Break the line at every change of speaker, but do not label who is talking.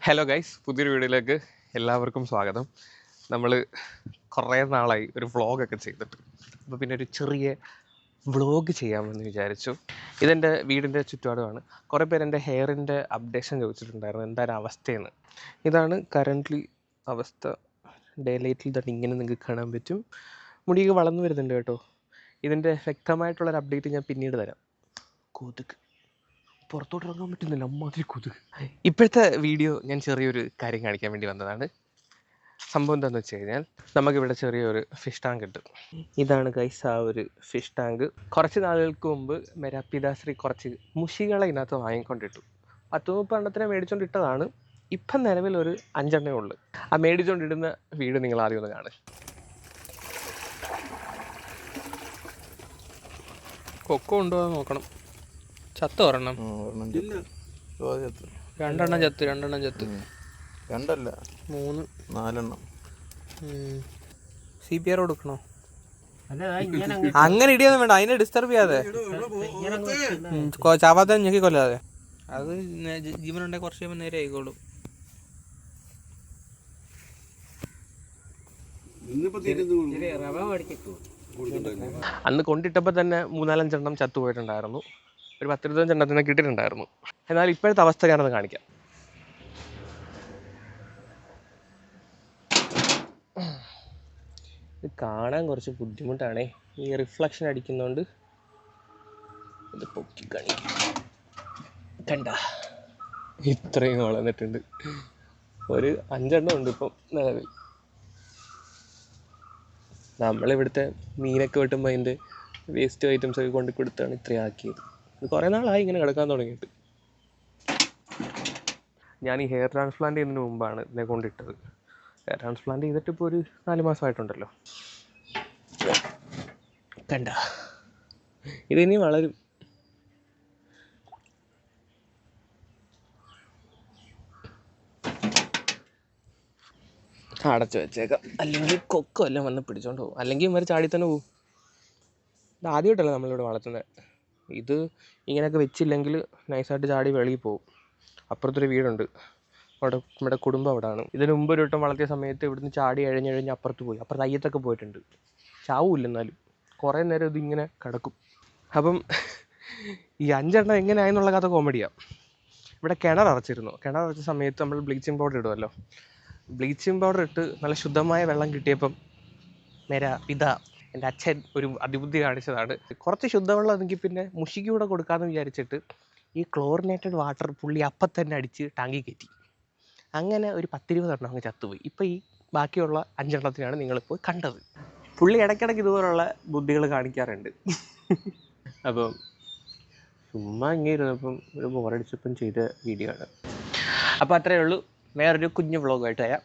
Hello guys, പുതിയൊരു വീഡിയോയിലേക്ക് എല്ലാവർക്കും സ്വാഗതം. നമ്മൾ കുറേ നാളായി ഒരു വ്ളോഗൊക്കെ ചെയ്തിട്ട്, അപ്പോൾ പിന്നെ ഒരു ചെറിയ വ്ളോഗ് ചെയ്യാമെന്ന് വിചാരിച്ചു. ഇതെൻ്റെ വീടിൻ്റെ ചുറ്റുപാടുമാണ്. കുറേ പേര് എൻ്റെ ഹെയറിൻ്റെ അപ്ഡേഷൻ ചോദിച്ചിട്ടുണ്ടായിരുന്നു, എന്താണ് അവസ്ഥയെന്ന്. ഇതാണ് കറൻ്റ്ലി അവസ്ഥ. ഡേ ലൈറ്റിൽ തന്നെ ഇങ്ങനെ നിങ്ങൾക്ക് കാണാൻ പറ്റും. മുടിയൊക്കെ വളർന്നു വരുന്നുണ്ട് കേട്ടോ. ഇതിൻ്റെ വ്യക്തമായിട്ടുള്ളൊരു അപ്ഡേറ്റ് ഞാൻ പിന്നീട് തരാം. കൊതുക് പുറത്തോട്ട് ഇറങ്ങാൻ പറ്റുന്നില്ല, അമ്മാതിരി കൊതുക്. ഇപ്പോഴത്തെ വീഡിയോ ഞാൻ ചെറിയൊരു കാര്യം കാണിക്കാൻ വേണ്ടി വന്നതാണ്. സംഭവം എന്താണെന്ന് വെച്ച് കഴിഞ്ഞാൽ, നമുക്കിവിടെ ചെറിയൊരു ഫിഷ് ടാങ്ക് ഉണ്ട്. ഇതാണ് ഗൈസ് ആ ഒരു ഫിഷ് ടാങ്ക്. കുറച്ച് നാളുകൾക്ക് മുമ്പ് മേരാ പിതാശ്രീ കുറച്ച് മുഷികളെ ഇതിനകത്ത് വാങ്ങിക്കൊണ്ടിട്ടു. 10-30 എണ്ണത്തിനെ മേടിച്ചുകൊണ്ടിട്ടതാണ്. ഇപ്പം നിലവിൽ ഒരു 5 എണ്ണേ ഉള്ളു. ആ മേടിച്ചുകൊണ്ടിടുന്ന വീഡിയോ നിങ്ങൾ ആദ്യം ഒന്ന് കാണുക.
കൊക്കോ ഉണ്ടോ നോക്കണം. ചത്ത് ഒരെണ്ണം, രണ്ടെണ്ണം ചത്ത്,
രണ്ടല്ല
3
4
CPR കൊടുക്കണോ? അങ്ങനെ ഇടിയൊന്നും വേണ്ട, അതിനെ ഡിസ്റ്റർബ് ചെയ്യാതെ, ചാവാത്ത ഞെക്കി കൊല്ലാതെ. അത് ജീവനുണ്ടെങ്കിൽ കുറച്ച് കഴിയുമ്പോൾ നേരെ ആയിക്കോളും.
അന്ന് കൊണ്ടിട്ടപ്പോൾ തന്നെ 3-4 എണ്ണം ചത്തുപോയിട്ടുണ്ടായിരുന്നു. ഒരു 10-25 എണ്ണത്തിനെ കിട്ടിയിട്ടുണ്ടായിരുന്നു. എന്നാൽ ഇപ്പോഴത്തെ അവസ്ഥ ഞാനത് കാണിക്കാം. ഇത് കാണാൻ കുറച്ച് ബുദ്ധിമുട്ടാണേ, ഈ റിഫ്ലക്ഷൻ അടിക്കുന്നതുകൊണ്ട്. ഇത് പൊക്കി കാണിക്കാം. കണ്ട, ഇത്രയും വളർന്നിട്ടുണ്ട്. ഒരു 5 എണ്ണം ഉണ്ട് ഇപ്പം നിലവിൽ. നമ്മളിവിടുത്തെ മീനൊക്കെ വെട്ടുമ്പോൾ അതിൻ്റെ വേസ്റ്റ് ഐറ്റംസ് ഒക്കെ കൊണ്ട് കൊടുത്താണ് ഇത്രയും ആക്കിയത്. ഇത് കുറേ നാളായി ഇങ്ങനെ കിടക്കാൻ തുടങ്ങിയിട്ട്. ഞാൻ ഈ ഹെയർ ട്രാൻസ്പ്ലാന്റ് ചെയ്യുന്നതിന് മുമ്പാണ് ഇതിനെ കൊണ്ടിട്ടത്. ഹെയർ ട്രാൻസ്പ്ലാന്റ് ചെയ്തിട്ട് ഇപ്പോൾ ഒരു 4 മാസമായിട്ടുണ്ടല്ലോ. കണ്ട, ഇതിനി വളരും. അടച്ചു വെച്ചേക്കാം, അല്ലെങ്കിൽ കൊക്കോ എല്ലാം വന്ന് പിടിച്ചോണ്ട് പോകും, അല്ലെങ്കിൽ ഇവർ ചാടി തന്നെ പോകും. ഇത് ആദ്യമായിട്ടല്ല നമ്മളിവിടെ വളർത്തുന്നത്. ഇത് ഇങ്ങനെയൊക്കെ വെച്ചില്ലെങ്കിൽ നൈസായിട്ട് ചാടി വെളിയിൽ പോകും. അപ്പുറത്തൊരു വീടുണ്ട്, നമ്മുടെ കുടുംബം അവിടെയാണ്. ഇതിന് മുമ്പ് ഒരു വട്ടം വളർത്തിയ സമയത്ത് ഇവിടുന്ന് ചാടി എഴഞ്ഞ് അപ്പുറത്ത് പോയി. അപ്പുറത്ത് അയ്യത്തൊക്കെ പോയിട്ടുണ്ട്. ചാവില്ല, എന്നാലും കുറേ നേരം ഇതിങ്ങനെ കിടക്കും. അപ്പം ഈ 5 എണ്ണം എങ്ങനെയായെന്നുള്ള കഥ കോമഡിയാണ്. ഇവിടെ കിണർ അടച്ച സമയത്ത് നമ്മൾ ബ്ലീച്ചിങ് പൗഡർ ഇടുമല്ലോ. ബ്ലീച്ചിങ് പൗഡർ ഇട്ട് നല്ല ശുദ്ധമായ വെള്ളം കിട്ടിയപ്പം എൻ്റെ അച്ഛൻ ഒരു അതിബുദ്ധി കാണിച്ചതാണ്. കുറച്ച് ശുദ്ധവെള്ളം എങ്കിൽ പിന്നെ മുഷിക്ക് കൂടെ കൊടുക്കാമെന്ന് വിചാരിച്ചിട്ട് ഈ ക്ലോറിനേറ്റഡ് വാട്ടർ പുള്ളി അപ്പം തന്നെ അടിച്ച് ടാങ്കി കയറ്റി. അങ്ങനെ ഒരു 10-20 എണ്ണം അങ്ങ് ചത്തുപോയി. ഇപ്പം ഈ ബാക്കിയുള്ള 5 എണ്ണത്തിനാണ് നിങ്ങളിപ്പോൾ കണ്ടത്. പുള്ളി ഇടയ്ക്കിടയ്ക്ക് ഇതുപോലുള്ള ബുദ്ധികൾ കാണിക്കാറുണ്ട്. അപ്പം ചുമ്മാ ഇങ്ങനെ ഇരുന്നപ്പം ഒരു ബോറടിച്ചപ്പം ചെയ്ത വീഡിയോ ആണ്. അപ്പോൾ അത്രയേ ഉള്ളൂ. വേറൊരു കുഞ്ഞു വ്ളോഗായിട്ട് വരാം.